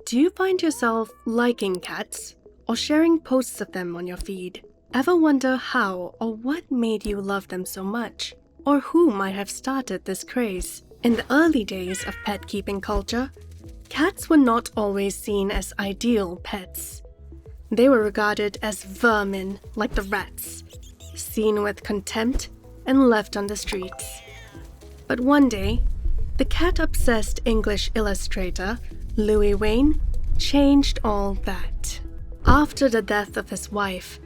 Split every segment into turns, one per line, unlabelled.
Do you find yourself liking cats or sharing posts of them on your feed? Ever wonder how or what made you love them so much? Or who might have started this craze? In the early days of pet-keeping culture, cats were not always seen as ideal pets. They were regarded as vermin like the rats, seen with contempt and left on the streets. But one day, the cat-obsessed English illustrator Louis Wain changed all that. After the death of his wife,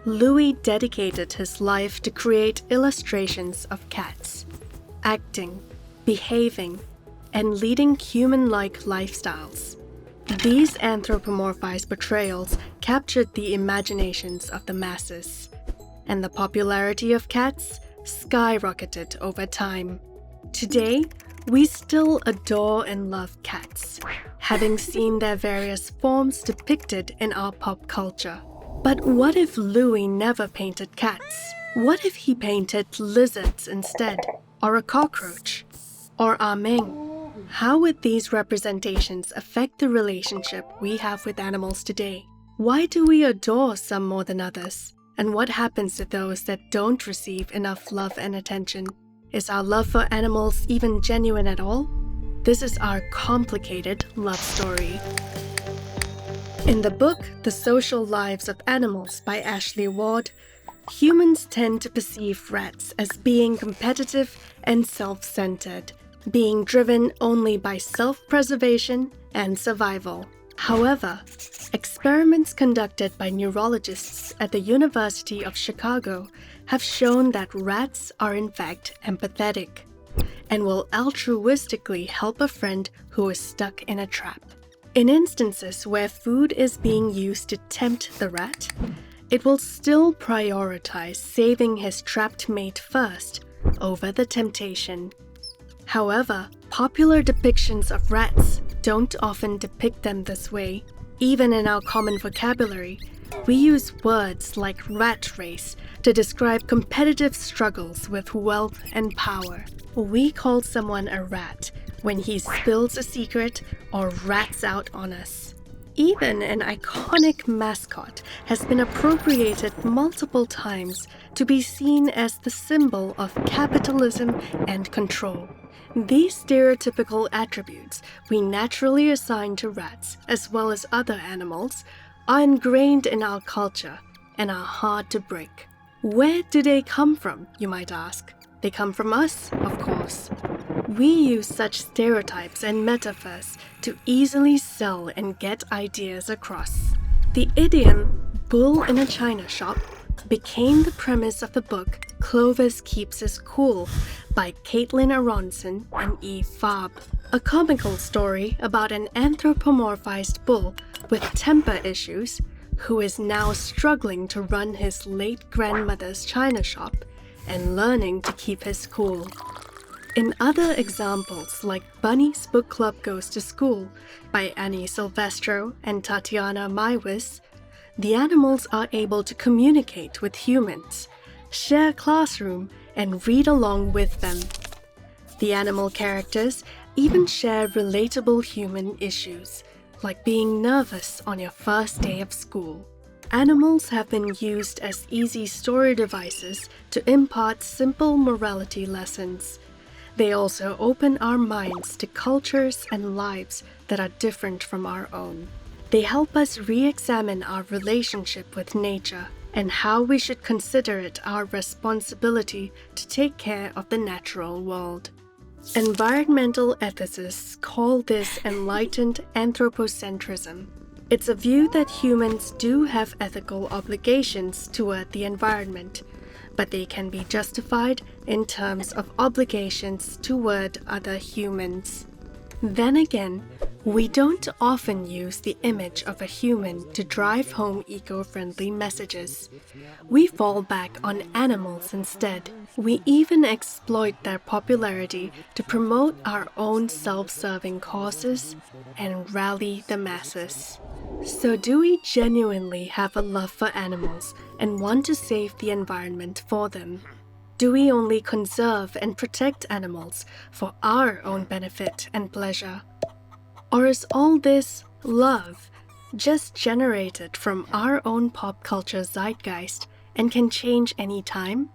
Louis dedicated his life to create illustrations of cats, acting, behaving, and leading human-like lifestyles. These anthropomorphized portrayals captured the imaginations of the masses, and the popularity of cats skyrocketed over time. Today, we still adore and love cats, having seen their various forms depicted in our pop culture. But what if Louis never painted cats? What if he painted lizards instead, or a cockroach, or Ah Ming? How would these representations affect the relationship we have with animals today? Why do we adore some more than others? And what happens to those that don't receive enough love and attention? Is our love for animals even genuine at all? This is our complicated love story. In the book The Social Lives of Animals by Ashley Ward, humans tend to perceive rats as being competitive and self-centered, being driven only by self-preservation and survival. However, experiments conducted by neurologists at the University of Chicago have shown that rats are in fact empathetic and will altruistically help a friend who is stuck in a trap. In instances where food is being used to tempt the rat, it will still prioritize saving his trapped mate first over the temptation. However, popular depictions of rats don't often depict them this way. Even in our common vocabulary, we use words like rat race to describe competitive struggles with wealth and power. We call someone a rat when he spills a secret or rats out on us. Even an iconic mascot has been appropriated multiple times to be seen as the symbol of capitalism and control. These stereotypical attributes we naturally assign to rats, as well as other animals, are ingrained in our culture and are hard to break. Where do they come from, you might ask? They come from us, of course. We use such stereotypes and metaphors to easily sell and get ideas across. The idiom, bull in a china shop, became the premise of the book Clovis Keeps Us Cool by Caitlin Aronson and E. Fabb, a comical story about an anthropomorphized bull with temper issues who is now struggling to run his late grandmother's china shop and learning to keep his cool. In other examples like Bunny's Bookclub Goes to School by Annie Silvestro and Tatiana Maiwis, the animals are able to communicate with humans, share a classroom, and read along with them. The animal characters even share relatable human issues, like being nervous on your first day of school. Animals have been used as easy story devices to impart simple morality lessons. They also open our minds to cultures and lives that are different from our own. They help us re-examine our relationship with nature and how we should consider it our responsibility to take care of the natural world. Environmental ethicists call this enlightened anthropocentrism. It's a view that humans do have ethical obligations toward the environment, but they can be justified in terms of obligations toward other humans. Then again, we don't often use the image of a human to drive home eco-friendly messages. We fall back on animals instead. We even exploit their popularity to promote our own self-serving causes and rally the masses. So do we genuinely have a love for animals and want to save the environment for them? Do we only conserve and protect animals for our own benefit and pleasure? Or is all this Love, just generated from our own pop culture zeitgeist and can change any time?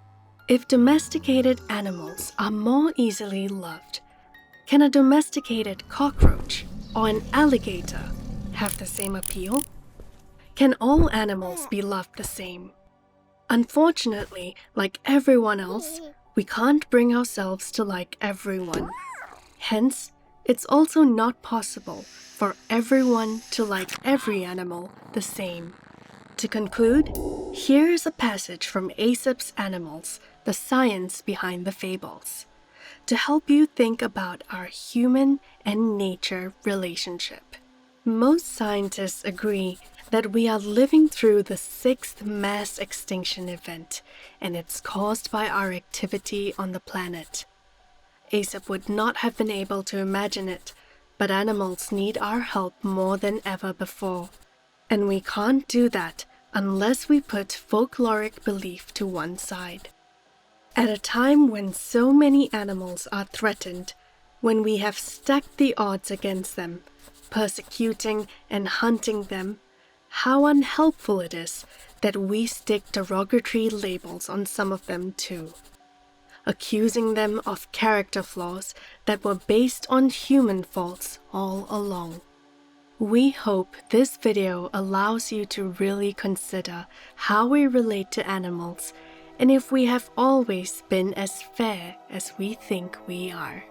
If domesticated animals are more easily loved, can a domesticated cockroach or an alligator have the same appeal? Can all animals be loved the same? Unfortunately, like everyone else, we can't bring ourselves to like everyone. Hence, it's also not possible for everyone to like every animal the same. To conclude, here is a passage from Aesop's Animals, the science behind the fables, to help you think about our human and nature relationship. Most scientists agree that we are living through the 6th mass extinction event, and it's caused by our activity on the planet. Aesop would not have been able to imagine it, but animals need our help more than ever before. And we can't do that unless we put folkloric belief to one side. At a time when so many animals are threatened, when we have stacked the odds against them, persecuting and hunting them, how unhelpful it is that we stick derogatory labels on some of them too, accusing them of character flaws that were based on human faults all along. We hope this video allows you to really consider how we relate to animals and if we have always been as fair as we think we are.